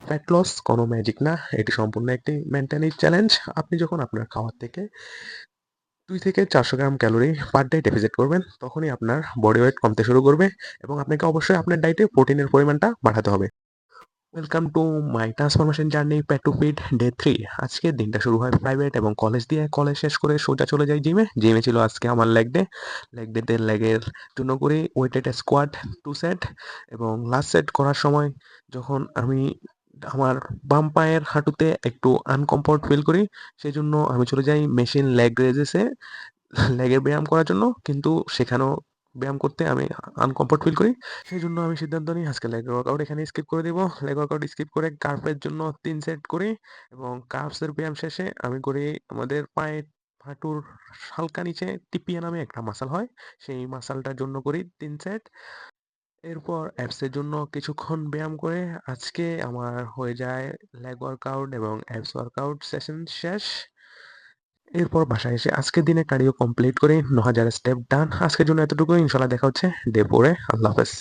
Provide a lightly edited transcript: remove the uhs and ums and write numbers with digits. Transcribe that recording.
Fat loss কোনো magic না, এটি সম্পূর্ণ একটি মেন্টালি চ্যালেঞ্জ। আপনি যখন আপনার খাওয়ার থেকে 2 থেকে 400 গ্রাম ক্যালোরি পার ডে ডেফিসিট করবেন, তখনই আপনার বডি ওয়েট কমতে শুরু করবে এবং আপনাকে অবশ্যই আপনার ডায়েটে প্রোটিনের পরিমাণটা বাড়াতে হবে। Welcome to my transformation journey fat to fit day 3। আজকের দিনটা শুরু হয় প্রাইভেট এবং কলেজ দিয়ে। কলেজ শেষ করে সোজা চলে যাই জিমে। জিমে ছিল আজকে আমার লেগ ডে। লেগ ডেতে লেগের জন্য করি ওয়েটেড স্কোয়াট 2 সেট এবং লাস্ট সেট করার সময় যখন আমি আমার বাম পায়ের হাঁটুতে একটু আনকমফোর্ট ফিল করি, সেজন্য আমি চলে যাই মেশিন লেগ রেজেসে লেগের ব্যায়াম করার জন্য। কিন্তু সেখানেও ব্যায়াম করতে আমি আনকমফোর্ট ফিল করি। সেজন্য আমি সিদ্ধান্ত নিই আজকে লেগ ওয়ার্কআউট এখানে স্কিপ করে দিব। লেগ ওয়ার্কআউট স্কিপ করে কার্ভের জন্য 3 সেট করি এবং কার্ভসের ব্যায়াম শেষে আমি করি আমাদের পায়ের হাঁটুর হালকা নিচে টিপিয়া নামে একটা মাসল হয়, সেই মাসলটার জন্য করি 3 সেট। এরপর অ্যাবসের জন্য কিছুক্ষণ ব্যায়াম করে আজকে আমার হয়ে যায় লেগ ওয়ার্কআউট এবং অ্যাবস ওয়ার্কআউট সেশন শেষ। এরপর বাসায় এসে আজকের দিনে কার্ডিও কমপ্লিট করে 9000 স্টেপ ডান। আজকের জন্য এতটুকুই। ইনশাল্লাহ দেখা হচ্ছে ডে 4-এ। আল্লাহ হাফেজ।